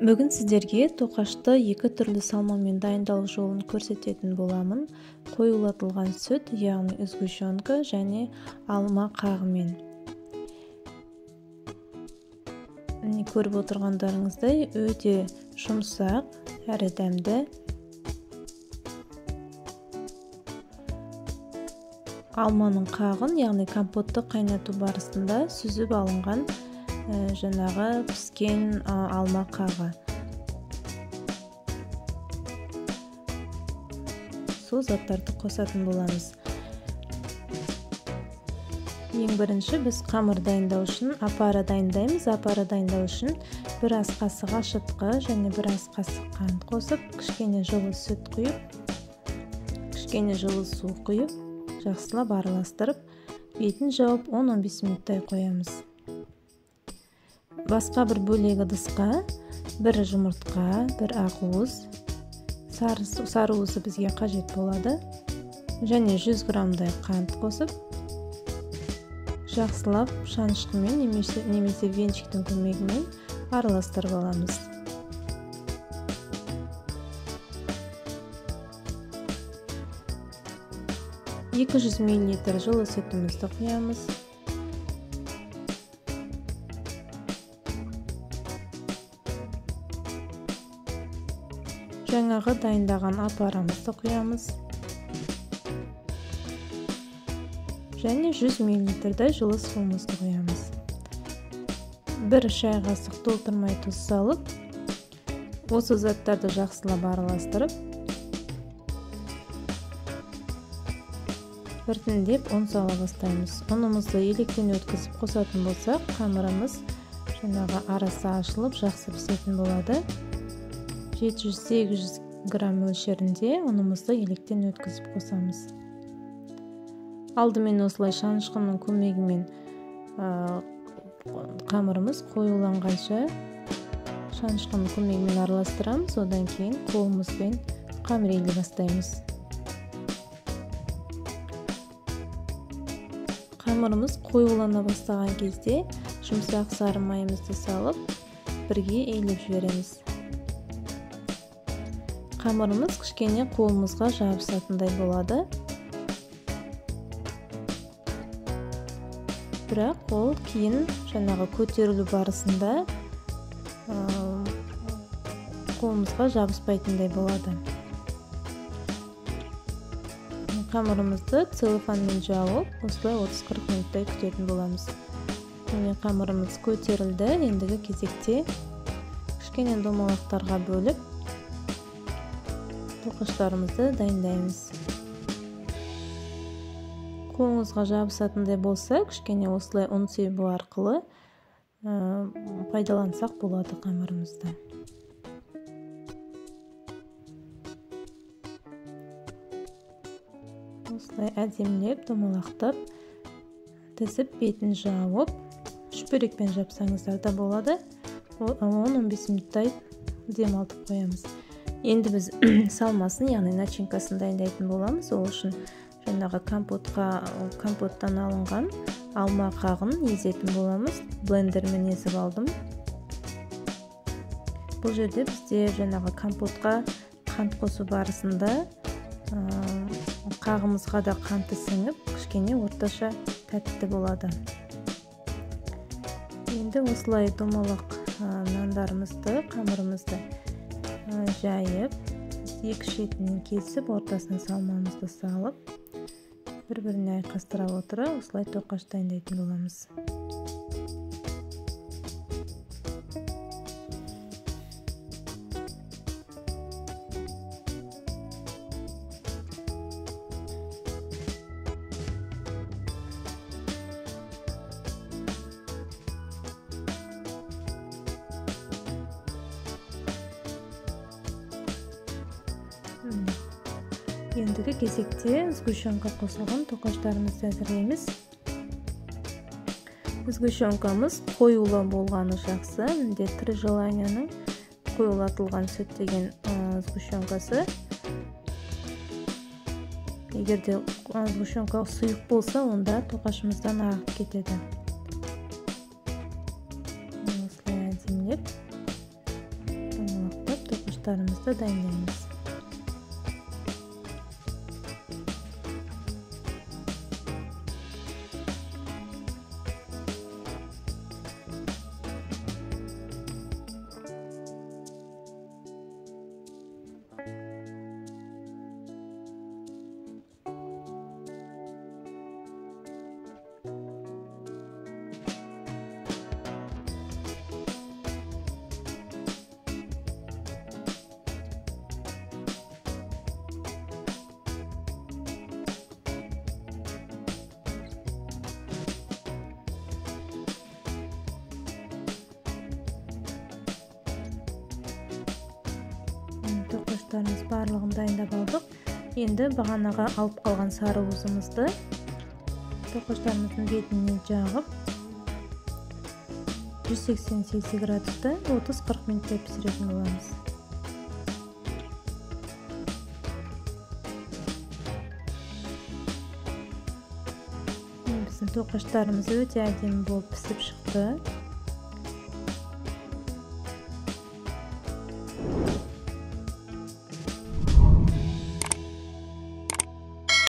Бүгін сіздерге тоқашты екі түрлі салмамен дайындау жолын көрсететін боламын. Қоюлатылған сүт, яғни сгущенка және алма қағымен. Көріп отырғандарыңыздай өте жұмсақ әрі дәмді. Алманың қағын, яғни компотты қайнату барысында сүзіп алынған жаңағы піскен алма қағы. Сол заттарды қосатын боламыз. Ең бірінші біз қамыр дайындау үшін апара дайындаймыз. Апара дайындау үшін бір ас қасық ашытқы және бір ас қасық қант қосып, кішкене жылы сүт құйып, кішкене жылы су құйып, жақсылап араластырып, бетін жауып 10-15 минуттай қоямыз. Басқа бір бөлек ыдысқа бір жұмыртқа, бір ақуыз, сары уызы бізге қажет болады, және 100 граммдай қант қосып, жақсылап шанышқымен немесе венчиктің көмегімен араластырып аламыз. $200 мл жылы сүтімізді құямыз. Жаңағы дайындаған апарамызды құямыз. Және 100 мл жылы суымызды құямыз. Бір шай қасық толтырмай тұз салып, осы заттарды жақсылап араластырып, біртіндеп ұн сала бастаймыз. Ұнымызды електен өткізіп қосатын болсақ, қамырымыз жаңағы арасы ашылып, жақсы пісетін болады. 700-800 грамм мөлшерінде ұнымызды електен өткізіп қосамыз. Алдымен осылай шанышқының көмегімен қамырымыз қоюланғанша шанышқының көмегімен араластырамыз. Одан кейін қолымызбен қамырелей бастаймыз. Қамырымыз қоюлана бастаған кезде жұмсақ сары майымызды салып, бірге елеп жібереміз. Қамырымыз кішкене қолымызға жабысатындай болады. Бірақ ол кейін жаңағы көтерілу барысында қолымызға жабыспайтындай болады. Қамырымызды целлофанмен жауып, осылай 30-40 минуттай күтетін боламыз. Қамырымыз көтерілді. Ендігі кезекте кішкене домалақтарға бөліп, тоқаштарымызды дайындаймыз. Қолыңызға жабысатындай болса, кішкене осылай ұн себу арқылы пайдалансақ болады қамырымызды. Осылай әдемілеп, домалақтап, тізіп, бетін жауып, шүберекпен жапсаңыздар да болады. 10-15 минуттай демалтып қоямыз. Енді біз салмасын, яғни начинкасын дайындайтын боламыз. Ол үшін жаңағы компоттан алынған алма қағын езетін боламыз. Блендермен езіп алдым. Бұл жерде бізде жаңағы компотқа қант қосу барысында қағымызға да қанты сіңіп, кішкене орташа тәтті болады. Енді осылай домалақ нандарымызды, қамырымызды жайып, екі шетінен кесіп, ортасына салмамызды салып, бір-біріне айқастыра отыра, осылай тоқаш дайындайтын боламыз. Ендігі кезекте сгущенка қосылған тоқаштарымызды әзірлейміз. Сгущенкамыз қоюлы болғаны жақсы. Міндет Три желанияның қоюлатылған сүт деген сгущенкасы. Егерде сгущенка сұйық болса, онда тоқашымыздан ағып кетеді. Осылай әдемілеп тоқаштарымызды дайындаймыз. Тоқаштарымыз барлығын дайындап алдық. Енді бағанаға алып қалған сары уызымызды тоқаштарымыздың бетіне жағып 180 градуста 30-40 минуттай пісіретін боламыз. Біздің тоқаштарымыз өте әдемі болып пісіп шықты.